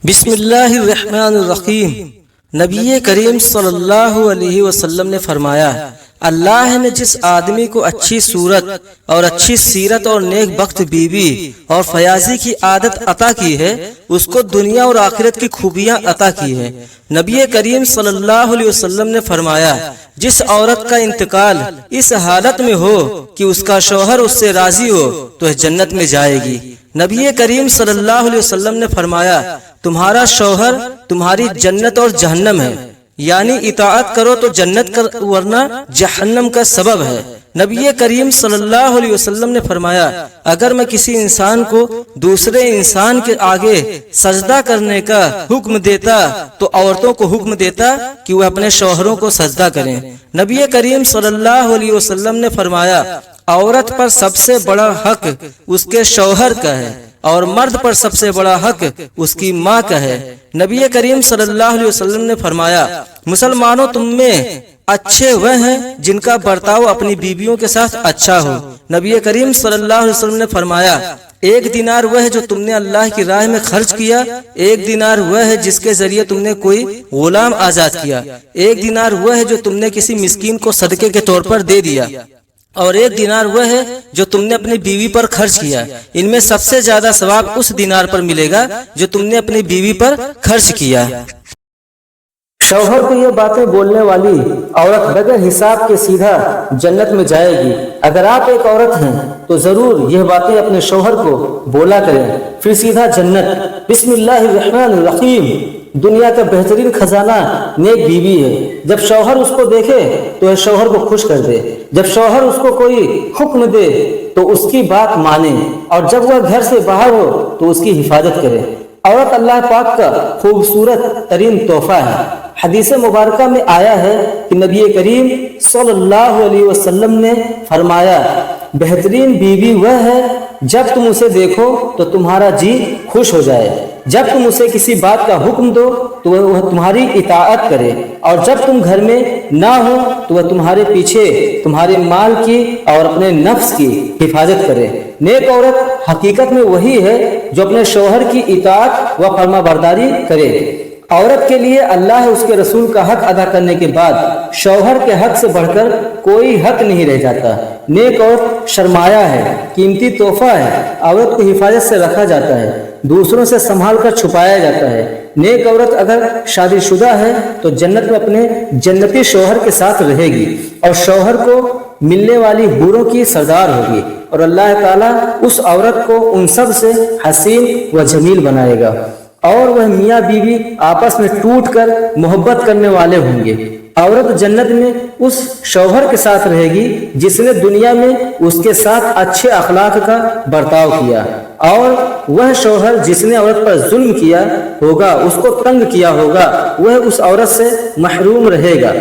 بسم اللہ الرحمن الرحیم۔ نبی کریم صلی اللہ علیہ وسلم نے فرمایا، اللہ نے جس آدمی کو اچھی صورت اور اچھی سیرت اور نیک بخت بیوی اور فیاضی کی عادت عطا کی ہے، اس کو دنیا اور آخرت کی خوبیاں عطا کی ہے۔ نبی کریم صلی اللہ علیہ وسلم نے فرمایا، جس عورت کا انتقال اس حالت میں ہو کہ اس کا شوہر اس سے راضی ہو تو جنت میں جائے گی۔ نبی کریم صلی اللہ علیہ وسلم نے فرمایا، تمہارا شوہر تمہاری جنت اور جہنم ہے، یعنی اطاعت کرو تو جنت کا ورنہ جہنم کا سبب ہے۔ نبی کریم صلی اللہ علیہ وسلم نے فرمایا، اگر میں کسی انسان کو دوسرے انسان کے آگے سجدہ کرنے کا حکم دیتا تو عورتوں کو حکم دیتا کہ وہ اپنے شوہروں کو سجدہ کریں۔ نبی کریم صلی اللہ علیہ وسلم نے فرمایا، عورت پر سب سے بڑا حق اس کے شوہر کا ہے اور مرد پر سب سے بڑا حق اس کی ماں کا ہے۔ نبی کریم صلی اللہ علیہ وسلم نے فرمایا، مسلمانوں تم میں اچھے وہ ہیں جن کا برتاؤ اپنی بیویوں کے ساتھ اچھا ہو۔ نبی کریم صلی اللہ علیہ وسلم نے فرمایا، ایک دینار وہ ہے جو تم نے اللہ کی راہ میں خرچ کیا، ایک دینار وہ ہے جس کے ذریعے تم نے کوئی غلام آزاد کیا، ایک دینار وہ ہے جو تم نے کسی مسکین کو صدقے کے طور پر دے دیا، اور ایک دینار وہ ہے جو تم نے اپنی بیوی پر خرچ کیا۔ ان میں سب سے زیادہ ثواب اس دینار پر ملے گا جو تم نے اپنی بیوی پر خرچ کیا۔ شوہر کو یہ باتیں بولنے والی عورت بغیر حساب کے سیدھا جنت میں جائے گی۔ اگر آپ ایک عورت ہیں تو ضرور یہ باتیں اپنے شوہر کو بولا کریں، پھر سیدھا جنت۔ بسم اللہ الرحمن الرحیم۔ دنیا کا بہترین خزانہ نیک بیوی ہے۔ جب شوہر اس کو دیکھے تو شوہر کو خوش کر دے، جب شوہر اس کو کوئی حکم دے تو اس کی بات مانے، اور جب وہ گھر سے باہر ہو تو اس کی حفاظت کرے۔ عورت اللہ پاک کا خوبصورت ترین تحفہ ہے۔ حدیث مبارکہ میں آیا ہے کہ نبی کریم صلی اللہ علیہ وسلم نے فرمایا، بہترین بیوی وہ ہے جب تم اسے دیکھو تو تمہارا جی خوش ہو جائے، جب تم اسے کسی بات کا حکم دو تو وہ تمہاری اطاعت کرے، اور جب تم گھر میں نہ ہو تو وہ تمہارے پیچھے تمہارے مال کی اور اپنے نفس کی حفاظت کرے۔ نیک عورت حقیقت میں وہی ہے جو اپنے شوہر کی اطاعت و فرما برداری کرے۔ عورت کے لیے اللہ اس کے رسول کا حق ادا کرنے کے بعد شوہر کے حق سے بڑھ کر کوئی حق نہیں رہ جاتا۔ نیک عورت سرمایہ ہے، قیمتی تحفہ ہے۔ عورت کو حفاظت سے رکھا جاتا ہے، دوسروں سے سنبھال کر چھپایا جاتا ہے۔ نیک عورت اگر شادی شدہ ہے تو جنت میں اپنے جنتی شوہر کے ساتھ رہے گی اور شوہر کو ملنے والی حوروں کی سردار ہوگی، اور اللہ تعالیٰ اس عورت کو ان سب سے حسین و جمیل بنائے گا، اور وہ میاں بیوی آپس میں ٹوٹ کر محبت کرنے والے ہوں گے۔ عورت جنت میں اس شوہر کے ساتھ رہے گی جس نے دنیا میں اس کے ساتھ اچھے اخلاق کا برتاؤ کیا، اور وہ شوہر جس نے عورت پر ظلم کیا ہوگا، اس کو تنگ کیا ہوگا، وہ اس عورت سے محروم رہے گا۔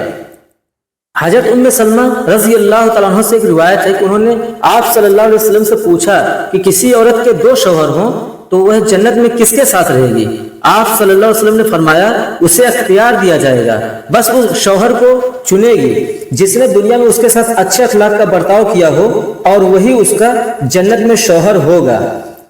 حضرت ام سلمہ رضی اللہ تعالیٰ عنہ سے ایک روایت ہے کہ انہوں نے آپ صلی اللہ علیہ وسلم سے پوچھا کہ کسی عورت کے دو شوہر ہوں تو وہ جنت میں کس کے ساتھ رہے گی؟ آپ صلی اللہ علیہ وسلم نے فرمایا، اسے اختیار دیا جائے گا، بس اس شوہر کو چنے گی جس نے دنیا میں اس کے ساتھ اچھے اخلاق کا برتاؤ کیا ہو، اور وہی اس کا جنت میں شوہر ہوگا۔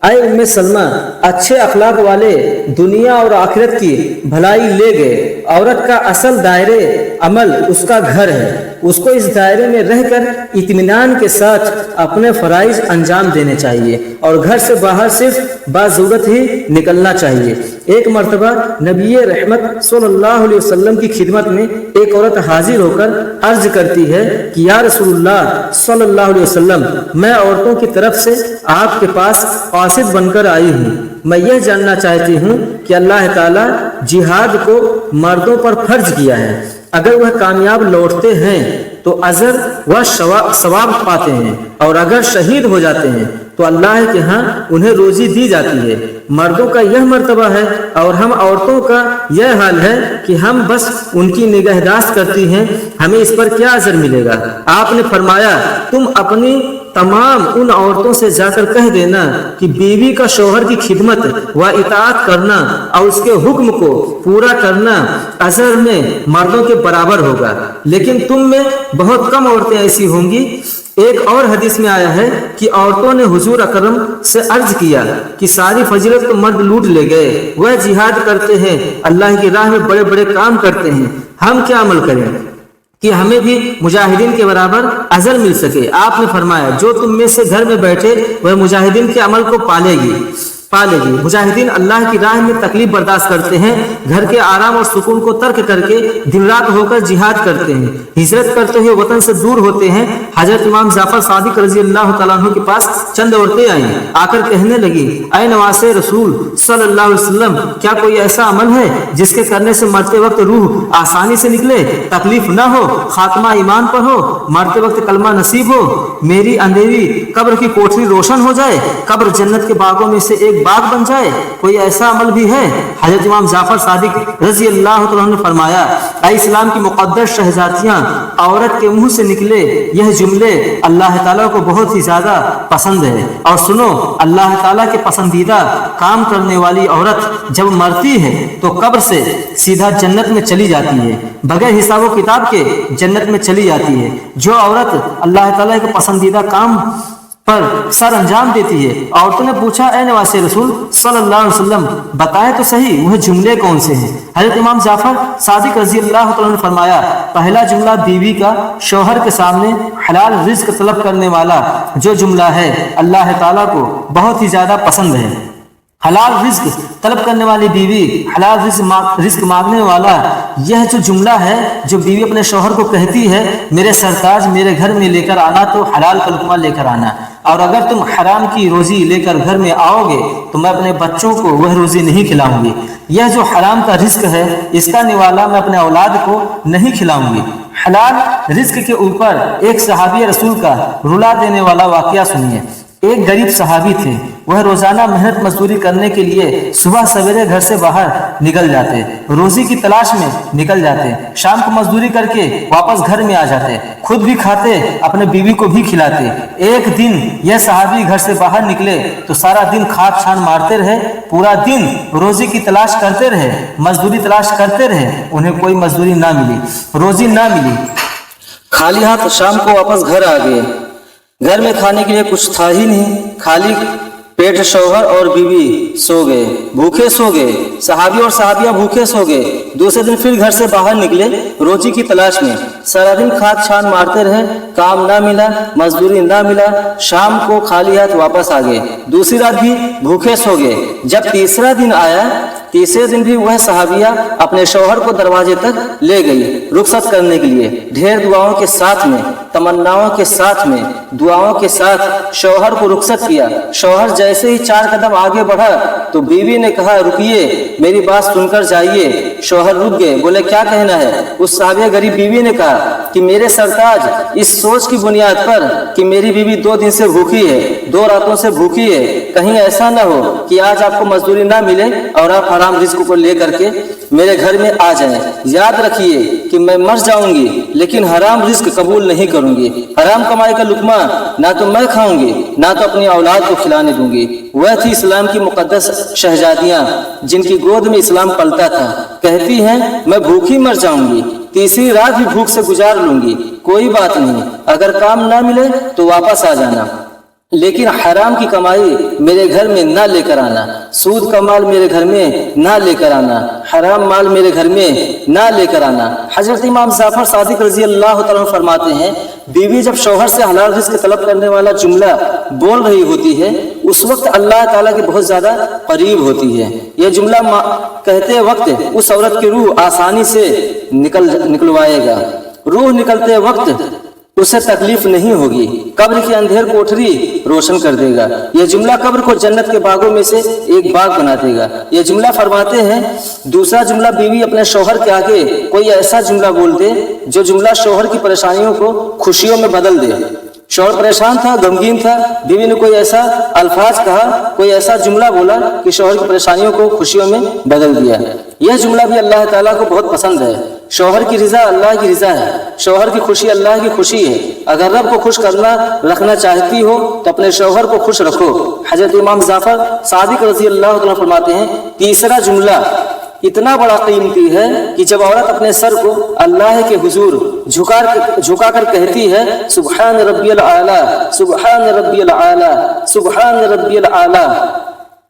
اے ام سلمہ، اچھے اخلاق والے دنیا اور آخرت کی بھلائی لے گئے۔ عورت کا اصل دائرے عمل اس کا گھر ہے، اس کو اس دائرے میں رہ کر اطمینان کے ساتھ اپنے فرائض انجام دینے چاہیے، اور گھر سے باہر صرف باضرورت ہی نکلنا چاہیے۔ ایک مرتبہ نبی رحمت صلی اللہ علیہ وسلم کی خدمت میں ایک عورت حاضر ہو کر عرض کرتی ہے کہ یا رسول اللہ صلی اللہ علیہ وسلم، میں عورتوں کی طرف سے آپ کے پاس قاصد بن کر آئی ہوں۔ میں یہ جاننا چاہتی ہوں کہ اللہ تعالیٰ جہاد کو مردوں پر فرض کیا ہے، اگر وہ کامیاب لوٹتے ہیں تو اجر و ثواب پاتے ہیں، اور اگر شہید ہو جاتے ہیں تو اللہ کے ہاں انہیں روزی دی جاتی ہے۔ مردوں کا یہ مرتبہ ہے اور ہم عورتوں کا یہ حال ہے کہ ہم بس ان کی نگہداشت کرتی ہیں، ہمیں اس پر کیا اجر ملے گا؟ آپ نے فرمایا، تم اپنی تمام ان عورتوں سے جا کر کہہ دینا کہ بیوی کا شوہر کی خدمت و اطاعت کرنا اور اس کے حکم کو پورا کرنا اجر میں مردوں کے برابر ہوگا، لیکن تم میں بہت کم عورتیں ایسی ہوں گی ایک اور حدیث میں آیا ہے کہ عورتوں نے حضور اکرم سے عرض کیا کہ ساری فضیلت تو مرد لوٹ لے گئے، وہ جہاد کرتے ہیں، اللہ کی راہ میں بڑے بڑے کام کرتے ہیں، ہم کیا عمل کریں کہ ہمیں بھی مجاہدین کے برابر اجر مل سکے؟ آپ نے فرمایا جو تم میں سے گھر میں بیٹھے وہ مجاہدین کے عمل کو پالے گی۔ مجاہدین اللہ کی راہ میں تکلیف برداشت کرتے ہیں، گھر کے آرام اور سکون کو ترک کر کے دن رات ہو کر جہاد کرتے ہیں، ہجرت کرتے ہوئے وطن سے دور ہوتے ہیں۔ حضرت امام جعفر صادق رضی اللہ تعالیٰ عنہ کے پاس چند عورتیں آئیں، آ کر کہنے لگی اے نواسے رسول صلی اللہ علیہ وسلم، کیا کوئی ایسا عمل ہے جس کے کرنے سے مرتے وقت روح آسانی سے نکلے، تکلیف نہ ہو، خاتمہ ایمان پر ہو، مرتے وقت کلمہ نصیب ہو، میری اندھیری قبر کی کوٹری روشن ہو جائے، قبر جنت کے باغوں میں سے ایک باغ بن جائے؟ کوئی ایسا عمل بھی ہے؟ حضرت امام جعفر صادق رضی اللہ تعالیٰ عنہ نے فرمایا اے اسلام کی مقدس شہزادیاں، عورت کے منہ سے نکلے یہ جملے اللہ تعالیٰ کو بہت ہی زیادہ پسند ہے، اور سنو اللہ تعالیٰ کے پسندیدہ کام کرنے والی عورت جب مرتی ہے تو قبر سے سیدھا جنت میں چلی جاتی ہے، بغیر حساب و کتاب کے جنت میں چلی جاتی ہے۔ جو عورت اللہ تعالیٰ کے پسندیدہ کام پر سر انجام دیتی ہے۔ عورتوں نے پوچھا اے نواسے رسول صلی اللہ علیہ وسلم، بتائیں تو صحیح وہ جملے کون سے ہیں؟ حضرت امام جعفر صادق رضی اللہ تعالیٰ نے فرمایا پہلا جملہ بیوی کا شوہر کے سامنے حلال رزق طلب کرنے والا جو جملہ ہے اللہ تعالیٰ کو بہت ہی زیادہ پسند ہے۔ حلال رزق طلب کرنے والی بیوی، حلال رزق مانگنے والا، یہ جو جملہ ہے جو بیوی اپنے شوہر کو کہتی ہے میرے سرتاج میرے گھر میں لے کر آنا تو حلال کا لقمہ لے کر آنا، اور اگر تم حرام کی روزی لے کر گھر میں آؤ گے تو میں اپنے بچوں کو وہ روزی نہیں کھلاؤں گی۔ یہ جو حرام کا رزق ہے اس کا نوالا میں اپنے اولاد کو نہیں کھلاؤں گی۔ حلال رزق کے اوپر ایک صحابی رسول کا رلا دینے والا واقعہ سنیے۔ ایک غریب صحابی تھے، وہ روزانہ محنت مزدوری کرنے کے لیے صبح سویرے گھر سے باہر نکل جاتے، روزی کی تلاش میں نکل جاتے، شام کو مزدوری کر کے واپس گھر میں آ جاتے، خود بھی کھاتے اپنے بیوی کو بھی کھلاتے۔ ایک دن یہ صحابی گھر سے باہر نکلے تو سارا دن کھاد چھان مارتے رہے، پورا دن روزی کی تلاش کرتے رہے، مزدوری تلاش کرتے رہے، انہیں کوئی مزدوری نہ ملی، روزی نہ ملی، خالی ہاتھ شام کو واپس گھر آ گئے۔ گھر میں کھانے کے لیے کچھ تھا ہی نہیں، خالی پیٹ شوہر اور بیوی سو گئے، بھوکے سو گئے، صحابی اور صحابیہ بھوکے سو گئے۔ دوسرے دن پھر گھر سے باہر نکلے روزی کی تلاش میں، سارا دن کھاد چھان مارتے رہے، کام نہ ملا، مزدوری نہ ملا، شام کو خالی ہاتھ واپس آ گئے، دوسری رات بھی بھوکے سو گئے۔ جب تیسرا دن آیا، تیسرے دن بھی وہ صحابیہ اپنے شوہر کو دروازے تک لے گئی رخصت کرنے کے لیے، ڈھیر دعاؤں کے ساتھ میں، تمناؤں کے ساتھ میں، دعاؤں کے ساتھ شوہر کو رخصت کیا۔ شوہر جیسے ہی 4 قدم آگے بڑھا تو بیوی نے کہا رکیے، میری بات سن کر جائیے۔ شوہر رک گئے، بولے کیا کہنا ہے؟ اس صحابیہ غریب بیوی نے کہا کہ میرے سرتاج اس سوچ کی بنیاد پر کہ میری بیوی 2 دن سے بھوکی ہے، 2 راتوں سے بھوکی ہے، کہیں ایسا نہ ہو کہ آج آپ کو مزدوری نہ ملے اور آپ حرام رزق کو لے کر کے میرے گھر میں آ جائیں۔ یاد رکھیے کہ میں مر جاؤں گی لیکن حرام رزق قبول نہیں کروں گی، حرام کمائی کا لقمہ نہ تو میں کھاؤں گی نہ تو اپنی اولاد کو کھلانے دوں گی۔ وہ تھی اسلام کی مقدس شہزادیاں جن کی گود میں اسلام پلتا تھا، کہتی ہیں میں بھوکی مر جاؤں گی، تیسری رات بھی بھوک سے گزار لوں گی، کوئی بات نہیں، اگر کام نہ ملے تو واپس آ جانا، لیکن حرام کی کمائی میرے گھر میں نہ لے کر آنا، سود کا مال میرے گھر میں نہ لے کر آنا، حرام مال میرے گھر میں نہ لے کر آنا۔ حضرت امام جعفر صادق رضی اللہ تعالیٰ عنہ فرماتے ہیں بیوی جب شوہر سے حلال رزق طلب کرنے والا جملہ بول رہی ہوتی ہے اس وقت اللہ تعالیٰ کے بہت زیادہ قریب ہوتی ہے۔ یہ جملہ کہتے وقت اس عورت کی روح آسانی سے نکلوائے گا، روح نکلتے وقت اسے تکلیف نہیں ہوگی، قبر کی اندھیر کوٹری روشن کر دے گا۔ یہ جملہ قبر کو جنت کے باغوں میں سے ایک باغ بنا دے گا۔ یہ جملہ فرماتے ہیں دوسرا جملہ بیوی اپنے شوہر کے آگے کوئی ایسا جملہ بول دے جو جملہ شوہر کی پریشانیوں کو خوشیوں میں بدل دے۔ شوہر پریشان تھا، غمگین تھا، بیوی نے کوئی ایسا الفاظ کہا، کوئی ایسا جملہ بولا کہ شوہر کی پریشانیوں کو خوشیوں میں بدل دیا۔ یہ جملہ بھی اللہ تعالیٰ کو بہت پسند ہے۔ شوہر کی رضا اللہ کی رضا ہے، شوہر کی خوشی اللہ کی خوشی ہے۔ اگر رب کو خوش رکھنا چاہتی ہو تو اپنے شوہر کو خوش رکھو۔ حضرت امام جعفر صادق رضی اللہ عنہ فرماتے ہیں تیسرا جملہ اتنا بڑا قیمتی ہے کہ جب عورت اپنے سر کو اللہ کے حضور جھکا کر کہتی ہے سبحان ربی العالی، سبحان ربی العالی، سبحان ربی العالی۔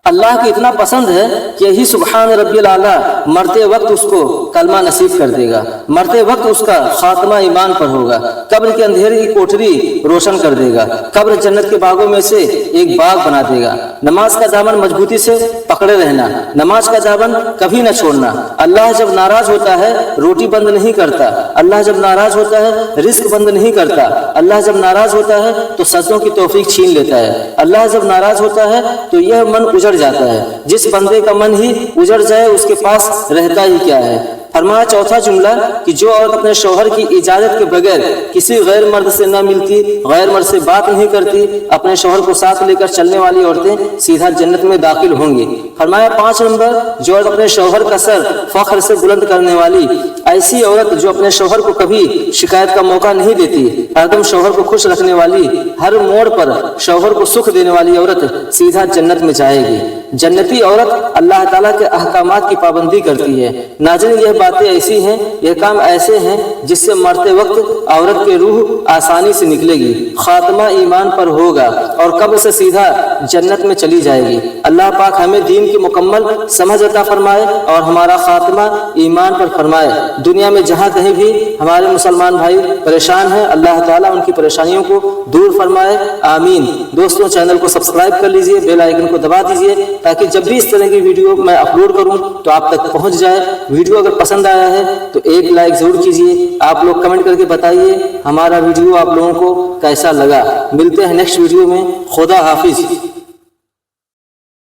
اللہ کو اتنا پسند ہے کہ یہی سبحان ربی العالی مرتے وقت اس کو کلمہ نصیب کر دے گا، مرتے وقت اس کا خاتمہ ایمان پر ہوگا، قبر کے اندھیرے کی کوٹری روشن کر دے گا، قبر جنت کے باغوں میں سے ایک باغ بنا دے گا۔ نماز کا دامن مضبوطی سے پکڑے رہنا، نماز کا دامن کبھی نہ چھوڑنا۔ اللہ جب ناراض ہوتا ہے روٹی بند نہیں کرتا، اللہ جب ناراض ہوتا ہے رزق بند نہیں کرتا، اللہ جب ناراض ہوتا ہے تو سجدوں کی توفیق چھین لیتا ہے، اللہ جب ناراض ہوتا ہے تو یہ من اجڑ جاتا ہے۔ جس بندے کا من ہی اجڑ جائے اس کے پاس رہتا ہی کیا ہے۔ فرمایا چوتھا جملہ کہ جو عورت اپنے شوہر کی اجازت کے بغیر کسی غیر مرد سے نہ ملتی، غیر مرد سے بات نہیں کرتی، اپنے شوہر کو ساتھ لے کر چلنے والی عورتیں سیدھا جنت میں داخل ہوں گی۔ فرمایا 5 نمبر جو عورت اپنے شوہر کا سر فخر سے بلند کرنے والی، ایسی عورت جو اپنے شوہر کو کبھی شکایت کا موقع نہیں دیتی، ہر دم شوہر کو خوش رکھنے والی، ہر موڑ پر شوہر کو سکھ دینے والی عورت سیدھا جنت میں جائے گی۔ جنتی عورت اللہ تعالیٰ کے احکامات کی پابندی کرتی ہے۔ ناظرین یہ باتیں ایسی ہیں، یہ کام ایسے ہیں جس سے مرتے وقت عورت کی روح آسانی سے نکلے گی، خاتمہ ایمان پر ہوگا اور قبر سے سیدھا جنت میں چلی جائے گی۔ اللہ پاک ہمیں دین کی مکمل سمجھ عطا فرمائے اور ہمارا خاتمہ ایمان پر فرمائے۔ دنیا میں جہاں کہیں بھی ہمارے مسلمان بھائی پریشان ہیں، اللہ تعالیٰ ان کی پریشانیوں کو دور فرمائے، آمین۔ دوستوں چینل کو سبسکرائب کر لیجئے، بیل آئیکن کو دبا دیجئے تاکہ جب بھی اس طرح کی ویڈیو میں اپلوڈ کروں تو آپ تک پہنچ جائے۔ ویڈیو اگر پسند آیا ہے تو ایک لائک ضرور کیجئے۔ آپ لوگ کمنٹ کر کے بتائیے ہمارا ویڈیو آپ لوگوں کو کیسا لگا۔ ملتے ہیں نیکسٹ ویڈیو میں، خدا حافظ۔